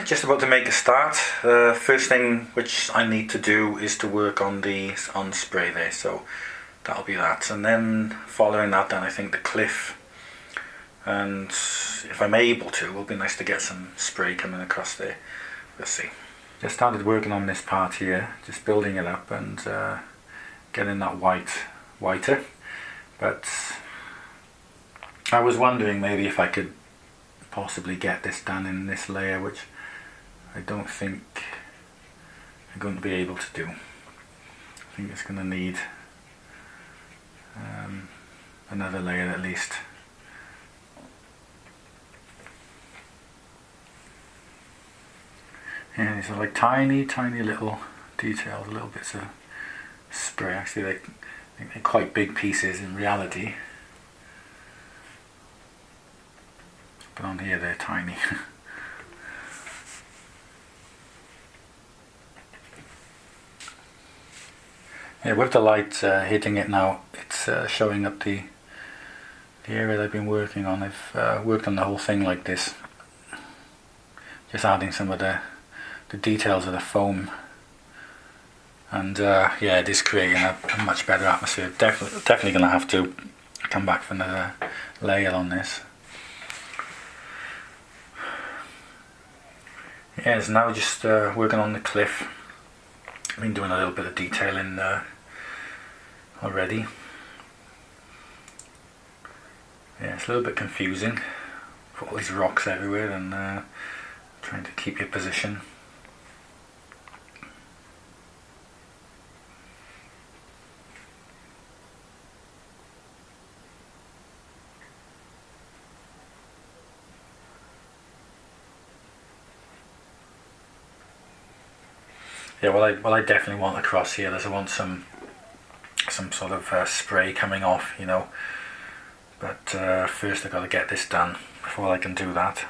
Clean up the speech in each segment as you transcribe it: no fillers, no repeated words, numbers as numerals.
just about to make a start. First thing which I need to do is to work on the spray there, so that'll be that. And then following that, then I think the cliff, and if I'm able to, it'll be nice to get some spray coming across there. We'll see. Just started working on this part here, just building it up and getting that whiter. But I was wondering maybe if I could possibly get this done in this layer, which I don't think I'm going to be able to do. I think it's going to need another layer at least. Yeah, these are like tiny little details, little bits of spray. Actually, they're quite big pieces in reality, but on here they're tiny. Yeah, with the light hitting it now, it's showing up the area that I've been working on. I've worked on the whole thing like this, just adding some of the details of the foam, and yeah, it is creating a much better atmosphere. Definitely going to have to come back for another layer on this. Yeah, it's now just working on the cliff. I've been doing a little bit of detailing already. Yeah, it's a little bit confusing. Put all these rocks everywhere and trying to keep your position. Yeah, what I definitely want across here is I want some sort of spray coming off, you know. But first I've got to get this done before I can do that.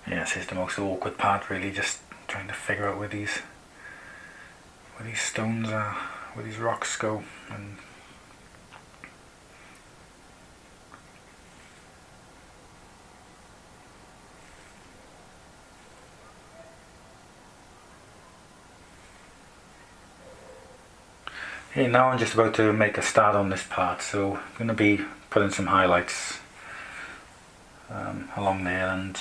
Yeah, this is the most awkward part, really, just trying to figure out where these stones are, where these rocks go, and okay, now I'm just about to make a start on this part, so I'm going to be putting some highlights along there, and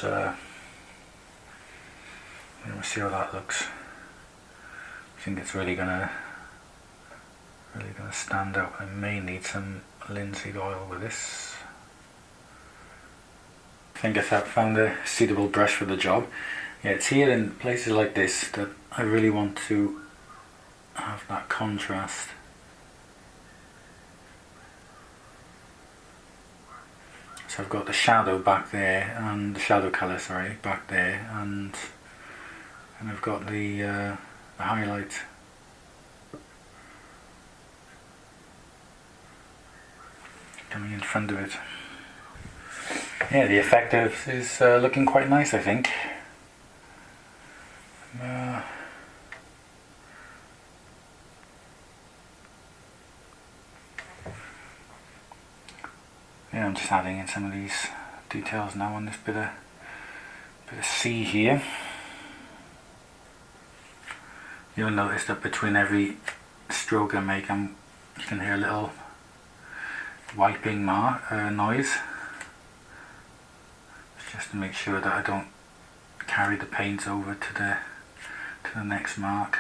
we'll see how that looks. I think it's really gonna stand out. I may need some linseed oil with this. I think I found a suitable brush for the job. Yeah, it's here in places like this that I really want to have that contrast. So I've got the shadow back there, and the shadow colour, sorry, back there, and I've got the highlight coming in front of it. Yeah, the effect is looking quite nice, I think. Yeah, I'm just adding in some of these details now on this bit of sea here. You'll notice that between every stroke I make, you can hear a little wiping noise, just to make sure that I don't carry the paint over to the next mark.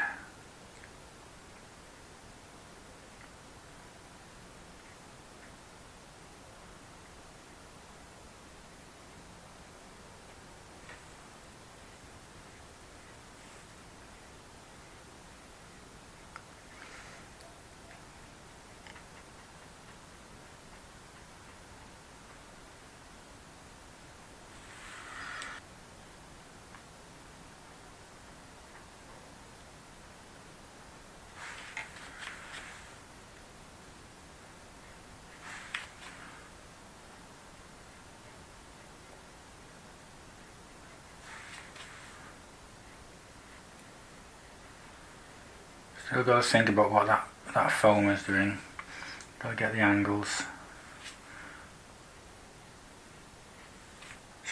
Still got to think about what that foam is doing. Got to get the angles.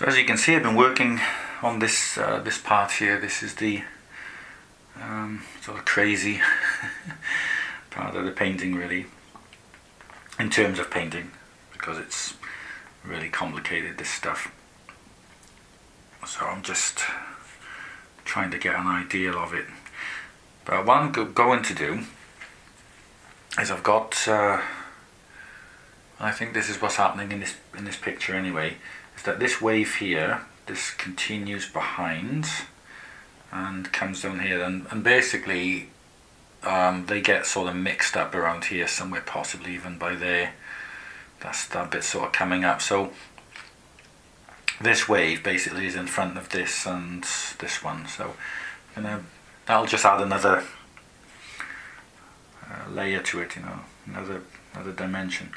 So as you can see, I've been working on this this part here. This is the sort of crazy part of the painting, really, in terms of painting, because it's really complicated, this stuff. So I'm just trying to get an idea of it. But what I'm going to do is I've got I think this is what's happening in this picture anyway, is that this wave here, this continues behind and comes down here, and basically they get sort of mixed up around here somewhere, possibly even by there. That's that bit sort of coming up. So this wave basically is in front of this and this one. So that'll just add another layer to it, you know, another dimension.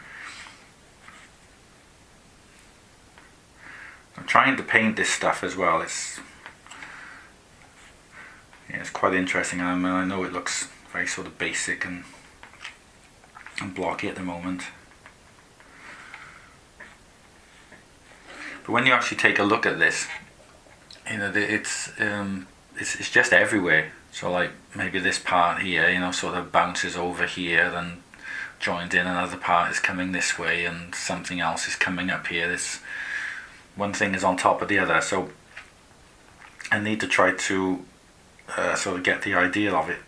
I'm trying to paint this stuff as well. It's quite interesting. I mean, I know it looks very sort of basic and blocky at the moment, but when you actually take a look at this, you know, it's just everywhere. So like maybe this part here, you know, sort of bounces over here, then joined in, another part is coming this way, and something else is coming up here. This one thing is on top of the other, so I need to try to sort of get the idea of it,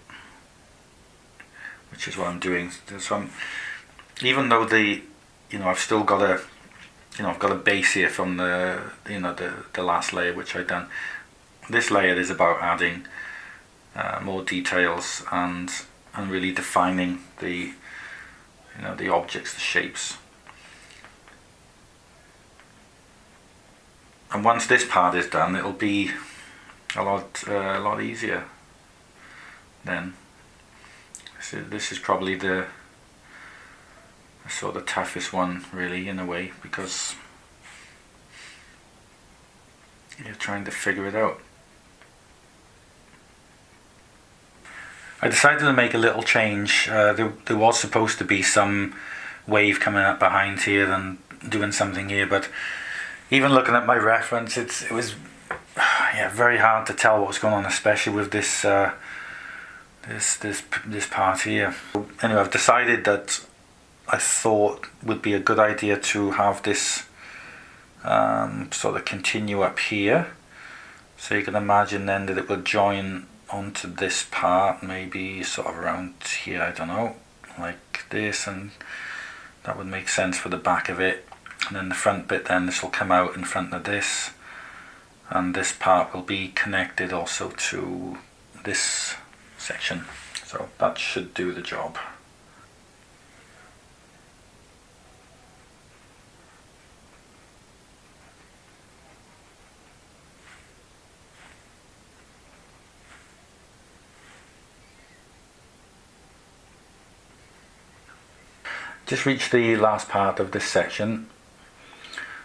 which is what I'm doing. So even though I've still got I've got a base here from the last layer which I've done. This layer is about adding more details and really defining the objects, the shapes. And once this part is done, it'll be a lot easier then. So this is probably the sort of toughest one, really, in a way, because you're trying to figure it out. I decided to make a little change. There was supposed to be some wave coming up behind here and doing something here, but even looking at my reference, it was very hard to tell what was going on, especially with this this part here. Anyway, I've decided that I thought would be a good idea to have this sort of continue up here. So you can imagine then that it will join onto this part, maybe sort of around here, I don't know, like this, and that would make sense for the back of it. And then the front bit, then this will come out in front of this, and this part will be connected also to this section. So that should do the job. Just reached the last part of this section.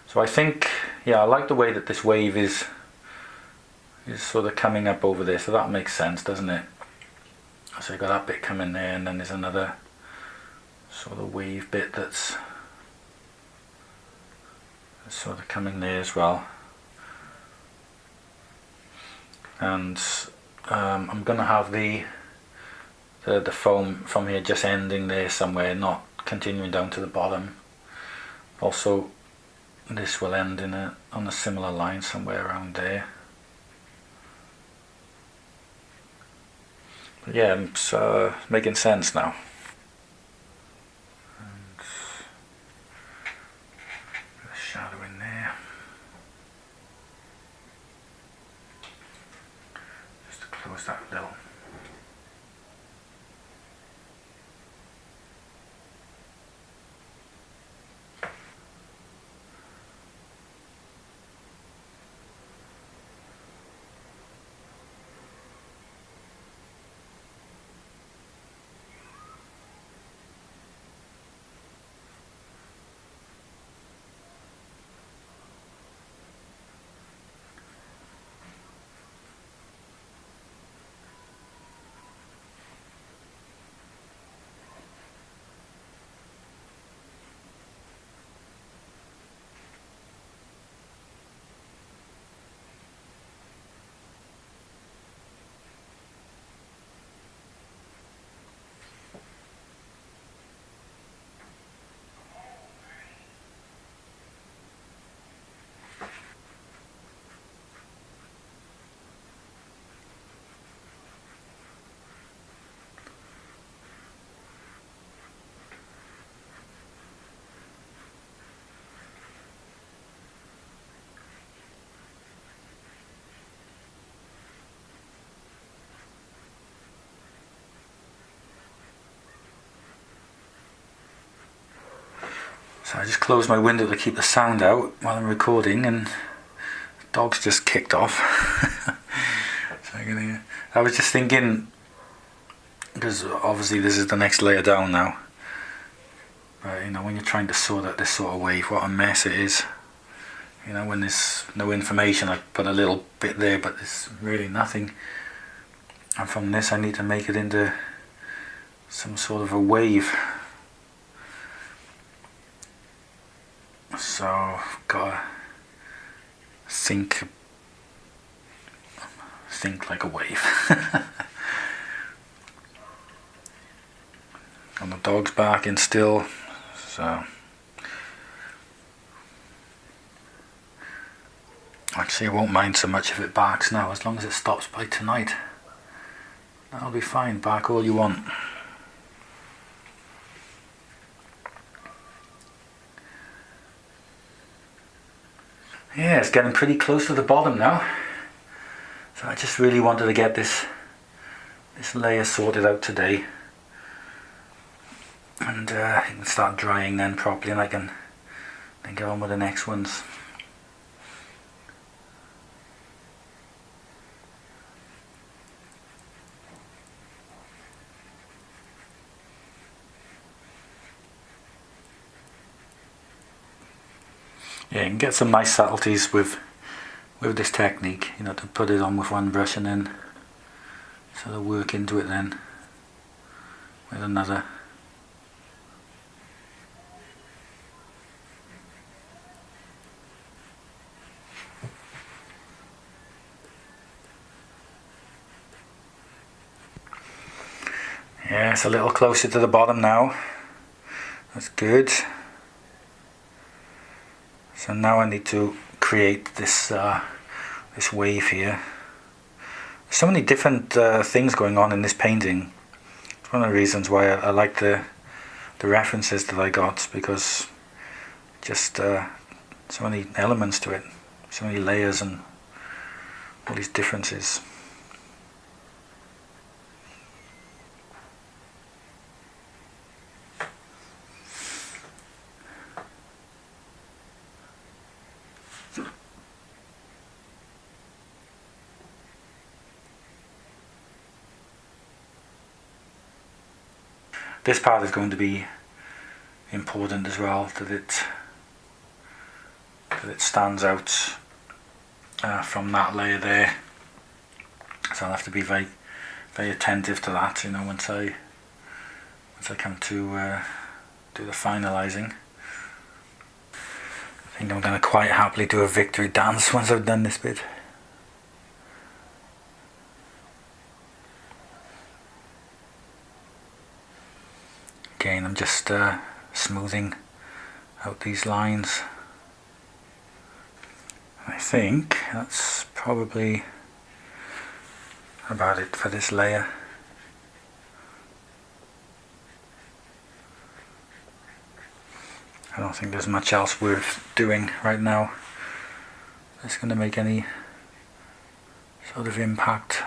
So I think, I like the way that this wave is sort of coming up over there, so that makes sense, doesn't it? So you've got that bit coming there, and then there's another sort of wave bit that's sort of coming there as well. And I'm going to have the foam from here just ending there somewhere, not continuing down to the bottom. Also, this will end on a similar line somewhere around there. But yeah, it's making sense now. And a shadow in there. Just to close that little. So I just closed my window to keep the sound out while I'm recording, and the dog's just kicked off. So I was just thinking, because obviously this is the next layer down now, but you know, when you're trying to sort out this sort of wave, what a mess it is. You know, when there's no information, I put a little bit there, but there's really nothing. And from this I need to make it into some sort of a wave. So I've got to think like a wave. And the dog's barking still, so actually I won't mind so much if it barks now, as long as it stops by tonight. That'll be fine, bark all you want. Yeah, it's getting pretty close to the bottom now. So I just really wanted to get this layer sorted out today. And it can start drying then properly, and I can then get on with the next ones. Yeah, you can get some nice subtleties with this technique, you know, to put it on with one brush and then sort of work into it then with another. Yeah, it's a little closer to the bottom now. That's good. So now I need to create this this wave here. There's so many different things going on in this painting. It's one of the reasons why I like the references that I got, because just so many elements to it, so many layers and all these differences. This part is going to be important as well, that it stands out from that layer there. So I'll have to be very, very attentive to that, you know, once I come to do the finalising. I think I'm going to quite happily do a victory dance once I've done this bit. Again, I'm just smoothing out these lines. I think that's probably about it for this layer. I don't think there's much else worth doing right now that's going to make any sort of impact.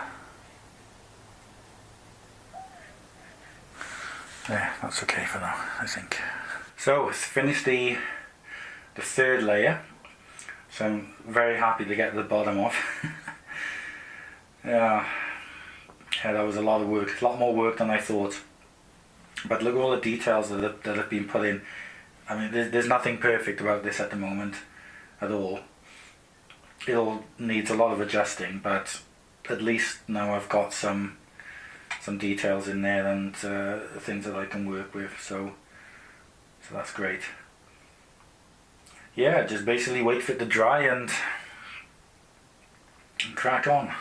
Yeah, that's okay for now, I think. So it's finished the third layer. So I'm very happy to get the bottom off. Yeah, that was a lot of work, a lot more work than I thought. But look at all the details that have been put in. I mean, there's nothing perfect about this at the moment at all. It all needs a lot of adjusting, but at least now I've got some details in there and things that I can work with, so that's great. Yeah, just basically wait for it to dry and crack on.